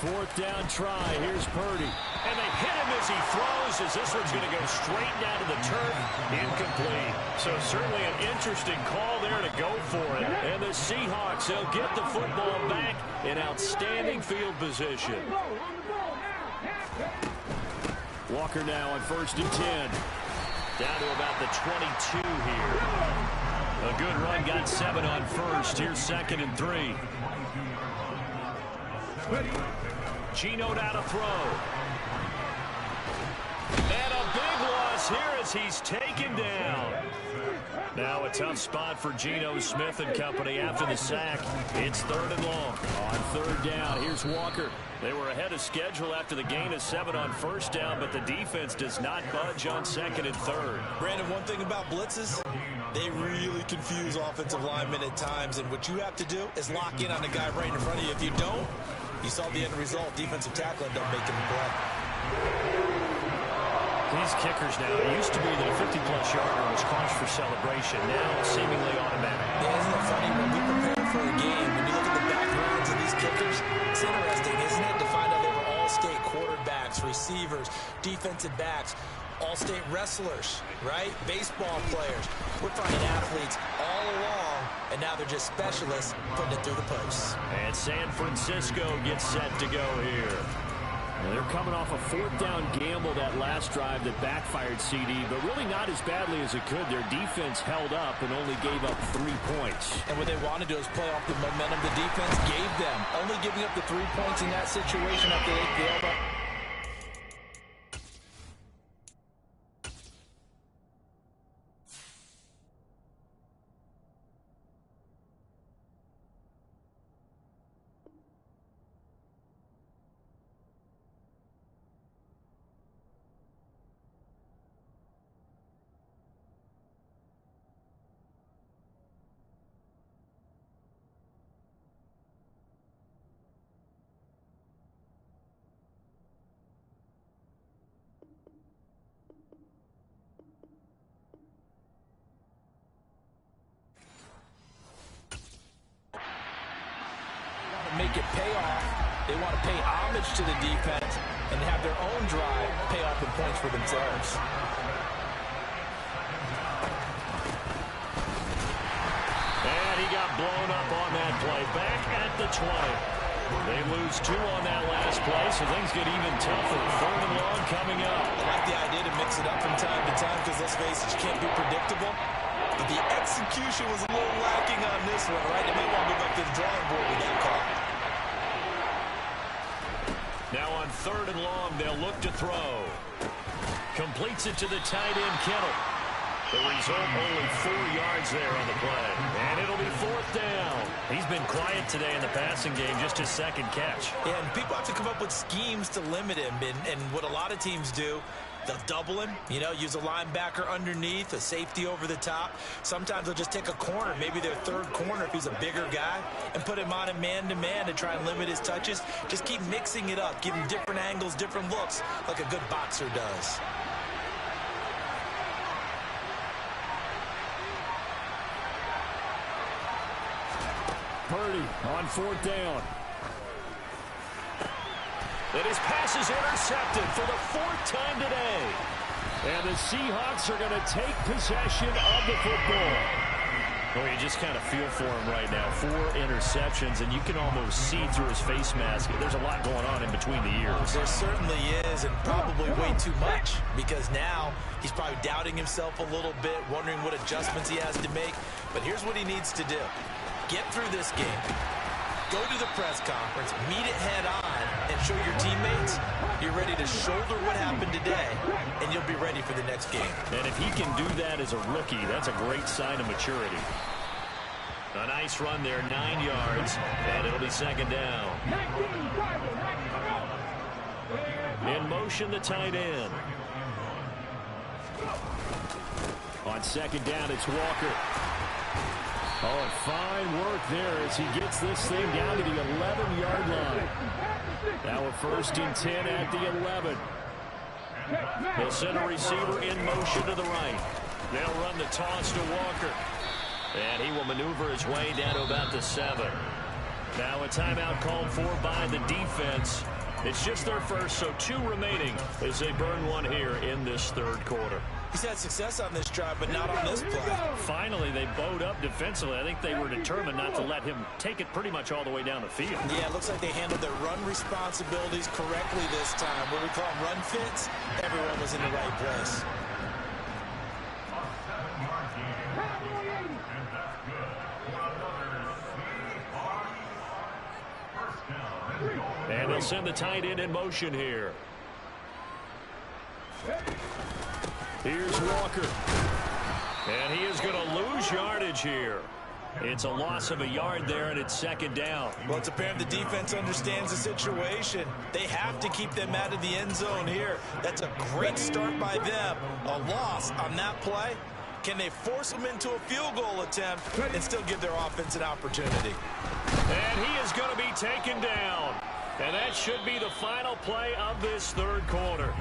Fourth down try. Here's Purdy. And they hit him as he throws, as this one's going to go straight down to the turf. Incomplete. So certainly an interesting call there to go for it. And the Seahawks, they'll get the football back in outstanding field position. Walker now on 1st and 10. Down to about the 22 here. A good run, got 7 on 1st. Here's 2nd and 3. Geno down to throw. And a big loss here as he's taken down. Now a tough spot for Geno Smith and company after the sack. It's 3rd and long. On 3rd down, here's Walker. They were ahead of schedule after the gain of 7 on 1st down, but the defense does not budge on 2nd and 3rd. Brandon, one thing about blitzes, they really confuse offensive linemen at times, and what you have to do is lock in on the guy right in front of you. If you don't, you saw the end result. Defensive tackle don't make him play. These kickers now, it used to be that a 50-plus yarder was cause for celebration. Now seemingly automatic. Yeah, isn't it funny? When we prepare for a game, when you look at the backgrounds of these kickers, it's interesting, isn't it, to find out they were all-state quarterbacks, receivers, defensive backs, all-state wrestlers, right? Baseball players. We're finding athletes all along, and now they're just specialists putting it through the posts. And San Francisco gets set to go here. They're coming off a 4th down gamble that last drive that backfired, CD, but really not as badly as it could. Their defense held up and only gave up 3 points. And what they want to do is play off the momentum the defense gave them. Only giving up the 3 points in that situation after they gave up. make it pay off. They want to pay homage to the defense and have their own drive pay off in points for themselves. And he got blown up on that play. Back at the 20. They lose 2 on that last play, so things get even tougher. 3rd and long coming up. I like the idea to mix it up from time to time because, let's face it, you can't be predictable. But the execution was a little lacking on this one, right? They may want to go back to the drawing board with that call. Now on 3rd and long, they'll look to throw. Completes it to the tight end, Kittle. The result, only 4 yards there on the play. And it'll be 4th down. He's been quiet today in the passing game, just his 2nd catch. Yeah, and people have to come up with schemes to limit him. And what a lot of teams do, they'll double him, use a linebacker underneath, a safety over the top. Sometimes they'll just take a corner, maybe their 3rd corner if he's a bigger guy, and put him on a man-to-man to try and limit his touches. Just keep mixing it up, give him different angles, different looks, like a good boxer does. Purdy on 4th down. And his pass is intercepted for the 4th time today. And the Seahawks are going to take possession of the football. Oh, you just kind of feel for him right now. 4 interceptions, and you can almost see through his face mask. There's a lot going on in between the ears. There certainly is, and probably way too much, because now he's probably doubting himself a little bit, wondering what adjustments he has to make. But here's what he needs to do. Get through this game. Go to the press conference, meet it head on, and show your teammates you're ready to shoulder what happened today, and you'll be ready for the next game. And if he can do that as a rookie, that's a great sign of maturity. A nice run there, 9 yards, and it'll be 2nd down. In motion, the tight end. On 2nd down, it's Walker. Oh, fine work there as he gets this thing down to the 11-yard line. Now a 1st and 10 at the 11. They'll send a receiver in motion to the right. They'll run the toss to Walker. And he will maneuver his way down to about the 7. Now a timeout called for by the defense. It's just their first, so 2 remaining as they burn 1 here in this 3rd quarter. He's had success on this drive, but not on this play. Finally, they bowed up defensively. I think they were determined not to let him take it pretty much all the way down the field. Yeah, it looks like they handled their run responsibilities correctly this time. What we call them run fits, everyone was in the right place. And they'll send the tight end in motion here. Here's Walker. And he is going to lose yardage here. It's a loss of a yard there, and it's 2nd down. Well, it's apparent the defense understands the situation. They have to keep them out of the end zone here. That's a great start by them. A loss on that play. Can they force them into a field goal attempt and still give their offense an opportunity? And he is going to be taken down. And that should be the final play of this 3rd quarter.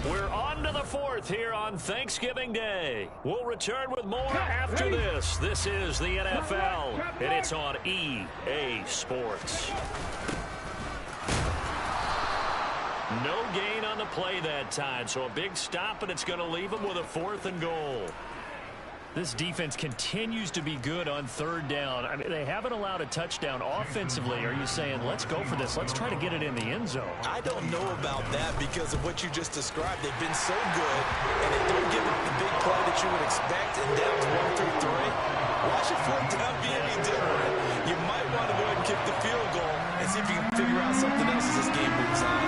We're on to the 4th here on Thanksgiving Day. We'll return with more after this. This is the NFL, and it's on EA Sports. No gain on the play that time, so a big stop, and it's going to leave them with a 4th and goal. This defense continues to be good on 3rd down. I mean, they haven't allowed a touchdown offensively. Are you saying, let's go for this? Let's try to get it in the end zone. I don't know about that because of what you just described. They've been so good, and they don't give it the big play that you would expect in downs 1 through 3. Why should 4th down be any different? You might want to go ahead and kick the field goal and see if you can figure out something else as this game moves on.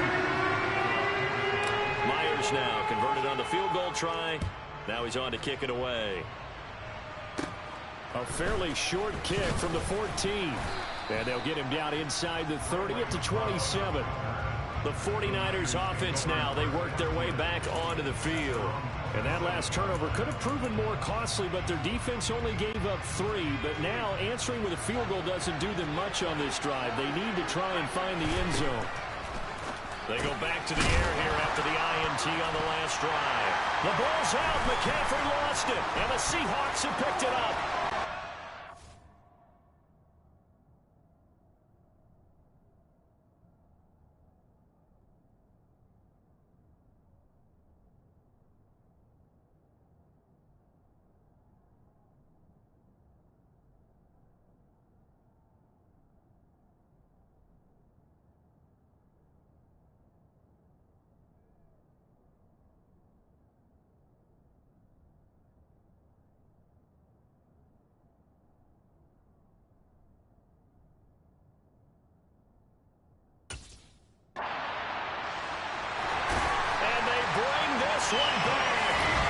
Myers now converted on the field goal try. Now he's on to kick it away. A fairly short kick from the 14. And they'll get him down inside the 30 at the 27. The 49ers offense now, they work their way back onto the field. And that last turnover could have proven more costly, but their defense only gave up 3. But now answering with a field goal doesn't do them much on this drive. They need to try and find the end zone. They go back to the air here after the INT on the last drive. The ball's out. McCaffrey lost it. And the Seahawks have picked it up.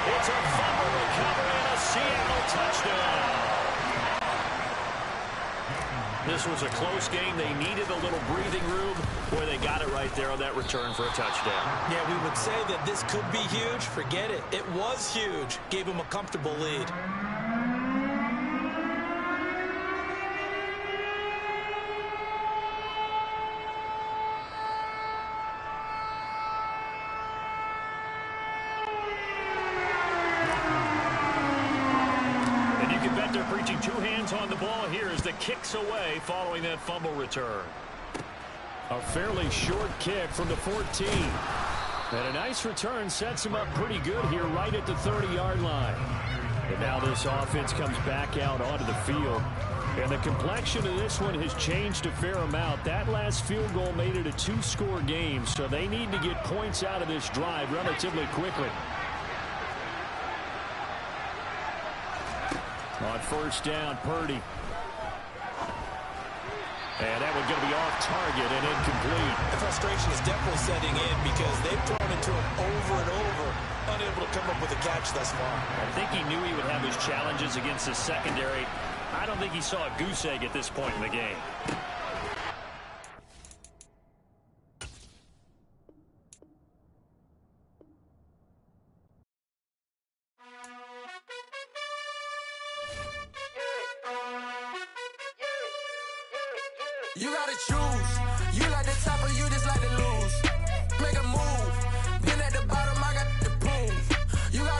It's a fumble recovery and a Seattle touchdown. This was a close game. They needed a little breathing room. Boy, they got it right there on that return for a touchdown. Yeah, we would say that this could be huge. Forget it. It was huge. Gave them a comfortable lead. They're preaching two hands on the ball here as the kick's away following that fumble return. A fairly short kick from the 14. And a nice return sets him up pretty good here right at the 30-yard line. And now this offense comes back out onto the field. And the complexion of this one has changed a fair amount. That last field goal made it a two-score game, so they need to get points out of this drive relatively quickly. On first down, Purdy. And that one's going to be off target and incomplete. The frustration is definitely setting in because they've thrown it to him over and over, unable to come up with a catch thus far. I think he knew he would have his challenges against the secondary. I don't think he saw a goose egg at this point in the game. You gotta choose